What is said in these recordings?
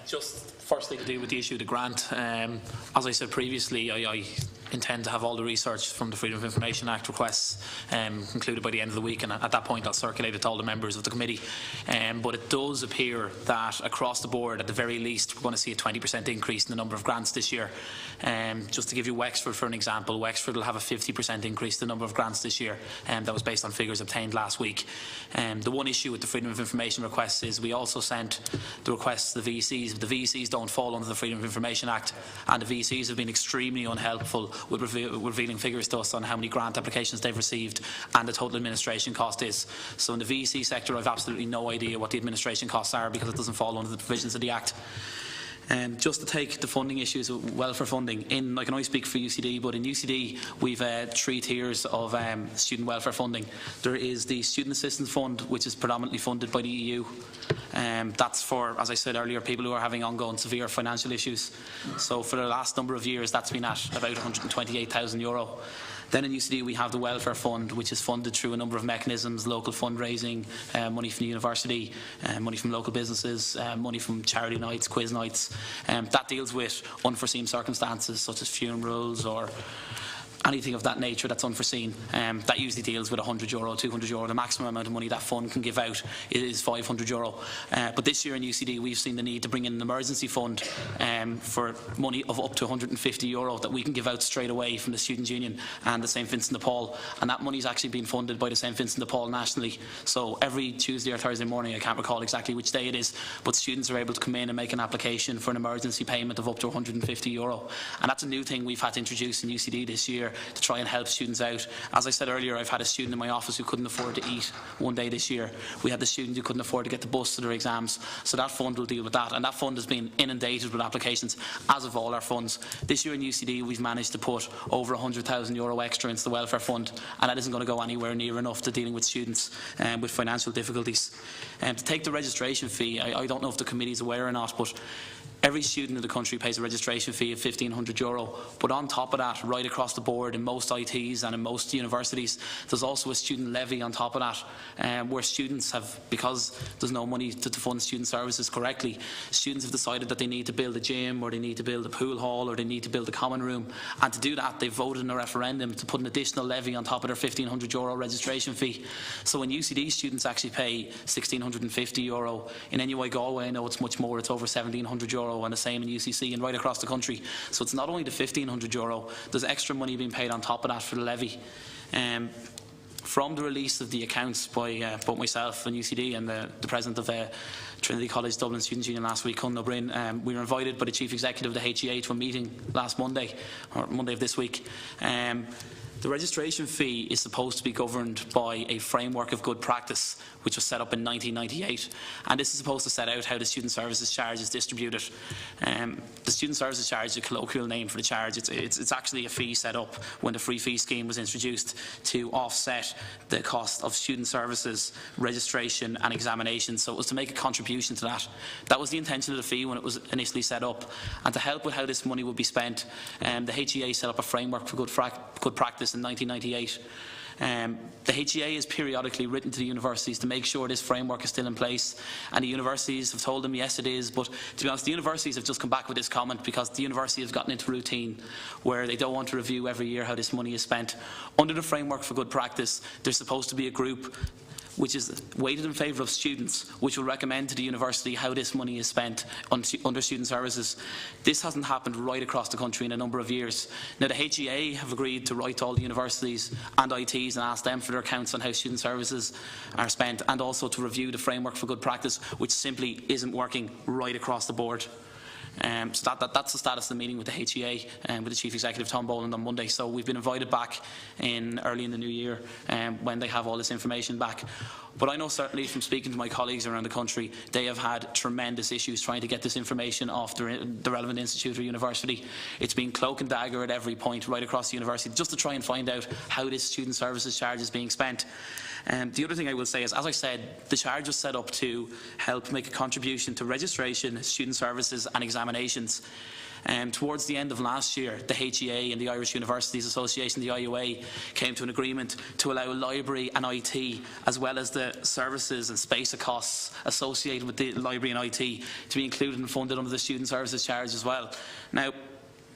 Just firstly to do with the issue of the grant. As I said previously, I intend to have all the research from the Freedom of Information Act requests concluded by the end of the week, and at that point I'll circulate it to all the members of the committee. But it does appear that across the board, at the very least, we're going to see a 20% increase in the number of grants this year. Just to give you Wexford for an example, Wexford will have a 50% increase in the number of grants this year. That was based on figures obtained last week. The one issue with the Freedom of Information requests is we also sent the requests to the VCs. The VCs don't fall under the Freedom of Information Act, and the VCs have been extremely unhelpful with revealing figures to us on how many grant applications they've received and the total administration cost is. So in the VC sector, I've absolutely no idea what the administration costs are because it doesn't fall under the provisions of the Act. Just to take the funding issues, welfare funding, I can only speak for UCD, but in UCD we've 3 tiers of student welfare funding. There is the Student Assistance Fund, which is predominantly funded by the EU. That's for, as I said earlier, people who are having ongoing severe financial issues. So for the last number of years that's been at about €128,000. Then in UCD we have the Welfare Fund, which is funded through a number of mechanisms: local fundraising, money from the university, money from local businesses, money from charity nights, quiz nights. That deals with unforeseen circumstances such as funerals or anything of that nature that's unforeseen. That usually deals with €100, €200. The maximum amount of money that fund can give out is €500. But this year in UCD we've seen the need to bring in an emergency fund for money of up to €150 that we can give out straight away from the Students Union and the St Vincent de Paul, and that money is actually being funded by the St Vincent de Paul nationally. So every Tuesday or Thursday morning, I can't recall exactly which day it is, but students are able to come in and make an application for an emergency payment of up to €150, and that's a new thing we've had to introduce in UCD this year to try and help students out. As I said earlier, I've had a student in my office who couldn't afford to eat one day this year. We had the student who couldn't afford to get the bus to their exams. So that fund will deal with that, and that fund has been inundated with applications, as of all our funds. This year in UCD we've managed to put over €100,000 extra into the welfare fund, and that isn't going to go anywhere near enough to dealing with students with financial difficulties. To take the registration fee, I don't know if the committee is aware or not, but every student in the country pays a registration fee of €1,500, but on top of that, right across the board in most ITs and in most universities, there's also a student levy on top of that, where students have, because there's no money to fund student services correctly, students have decided that they need to build a gym, or they need to build a pool hall, or they need to build a common room, and to do that they've voted in a referendum to put an additional levy on top of their €1,500 registration fee. So when UCD students actually pay €1,650, in NUI Galway I know it's much more, it's over €1,700, and the same in UCC and right across the country. So it's not only the €1,500, there's extra money being paid on top of that for the levy. From the release of the accounts by both myself and UCD and the president of Trinity College Dublin Students Union last week, Conn O'Brien, we were invited by the Chief Executive of the HEA to a meeting last Monday, or Monday of this week. The registration fee is supposed to be governed by a framework of good practice which was set up in 1998, and this is supposed to set out how the student services charge is distributed. The student services charge is a colloquial name for the charge. It's actually a fee set up when the free fee scheme was introduced to offset the cost of student services, registration and examinations. So it was to make a contribution to that. That was the intention of the fee when it was initially set up, and to help with how this money would be spent, the HEA set up a framework for good practice in 1998. The HEA is periodically written to the universities to make sure this framework is still in place, and the universities have told them yes it is, but to be honest the universities have just come back with this comment because the university has gotten into routine where they don't want to review every year how this money is spent. Under the framework for good practice there's supposed to be a group which is weighted in favour of students, which will recommend to the university how this money is spent under student services. This hasn't happened right across the country in a number of years. Now the HEA have agreed to write to all the universities and ITs and ask them for their accounts on how student services are spent, and also to review the framework for good practice, which simply isn't working right across the board. So that's the status of the meeting with the HEA and with the Chief Executive Tom Boland on Monday. So we've been invited back early in the new year when they have all this information back. But I know certainly from speaking to my colleagues around the country, they have had tremendous issues trying to get this information off the relevant institute or university. It's been cloak and dagger at every point right across the university just to try and find out how this student services charge is being spent. The other thing I will say is, as I said, the charge was set up to help make a contribution to registration, student services and examinations. Towards the end of last year, the HEA and the Irish Universities Association, the IUA, came to an agreement to allow library and IT, as well as the services and space costs associated with the library and IT, to be included and funded under the student services charge as well. Now,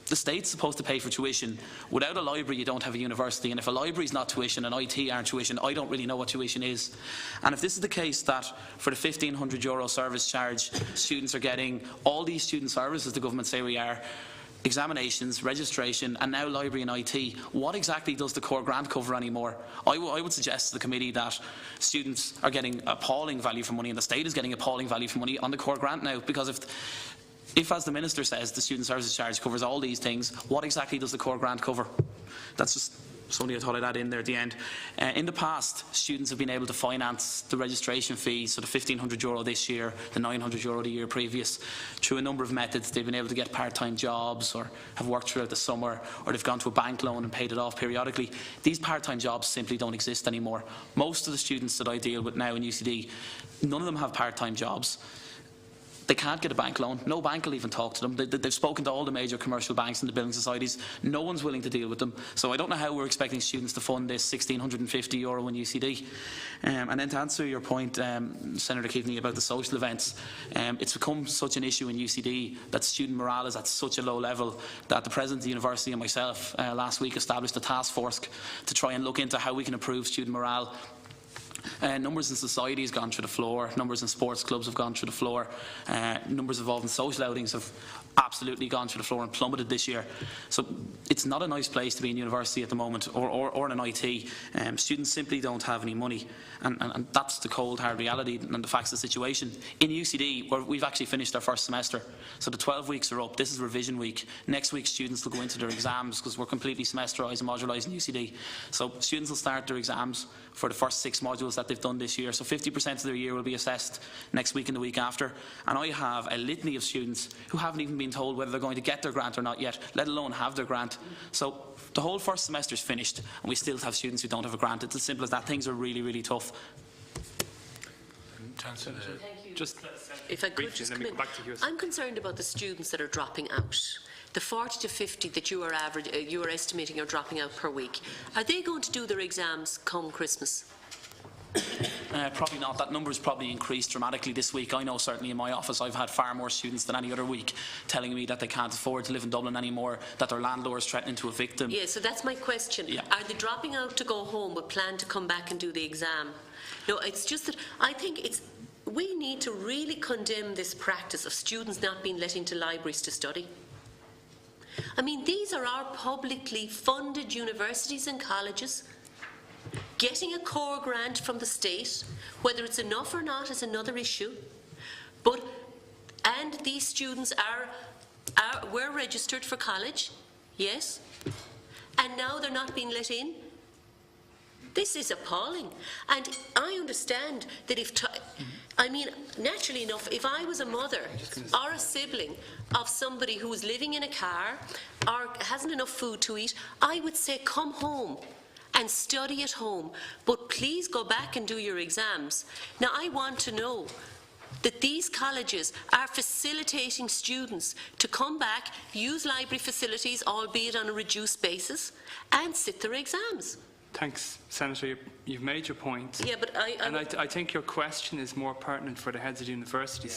the state's supposed to pay for tuition. Without a library, you don't have a university, and if a library is not tuition and IT aren't tuition, I don't really know what tuition is. And if this is the case that for the €1,500 service charge, students are getting all these student services the government say we are, examinations, registration, and now library and IT, what exactly does the core grant cover anymore? I would suggest to the committee that students are getting appalling value for money, and the state is getting appalling value for money on the core grant now, because if, as the Minister says, the student services charge covers all these things, what exactly does the core grant cover? That's just something I thought I'd add in there at the end. In the past, students have been able to finance the registration fees, so the €1,500 this year, the €900 the year previous, through a number of methods. They've been able to get part-time jobs, or have worked throughout the summer, or they've gone to a bank loan and paid it off periodically. These part-time jobs simply don't exist anymore. Most of the students that I deal with now in UCD, none of them have part-time jobs. They can't get a bank loan. No bank will even talk to them. They've spoken to all the major commercial banks and the building societies. No one's willing to deal with them. So I don't know how we're expecting students to fund this €1,650 in UCD. And then to answer your point, Senator Keaveney, about the social events, it's become such an issue in UCD that student morale is at such a low level that the President of the University and myself last week established a task force to try and look into how we can improve student morale. Numbers in society has gone through the floor, numbers in sports clubs have gone through the floor, numbers involved in social outings have absolutely gone through the floor and plummeted this year. So it's not a nice place to be in university at the moment, or in IT. Students simply don't have any money, and that's the cold hard reality and the facts of the situation. In UCD, we've actually finished our first semester, so the 12 weeks are up. This is revision week. Next week students will go into their exams, because we're completely semesterised and modularised in UCD. So students will start their exams for the first 6 modules that they've done this year. So 50% of their year will be assessed next week and the week after. And I have a litany of students who haven't even been told whether they're going to get their grant or not yet, let alone have their grant. So the whole first semester is finished, and we still have students who don't have a grant. It's as simple as that. Things are really, really tough. Just if I could just come in, I'm concerned about the students that are dropping out. The 40 to 50 that you are estimating are dropping out per week. Are they going to do their exams come Christmas? Probably not. That number has probably increased dramatically this week. I know certainly in my office I've had far more students than any other week telling me that they can't afford to live in Dublin anymore, that their landlord is threatening to evict them. Yeah, so that's my question. Yeah. Are they dropping out to go home but plan to come back and do the exam? No, it's just that I think we need to really condemn this practice of students not being let into libraries to study. I mean, these are our publicly funded universities and colleges. Getting a core grant from the state, whether it's enough or not is another issue. And these students were registered for college, yes, and now they're not being let in. This is appalling. And I understand that naturally enough, if I was a mother or a sibling of somebody who is living in a car or hasn't enough food to eat, I would say come home and study at home, but please go back and do your exams. Now, I want to know that these colleges are facilitating students to come back, use library facilities, albeit on a reduced basis, and sit their exams. Thanks, Senator. You've made your point. Yeah, but I think your question is more pertinent for the heads of the universities.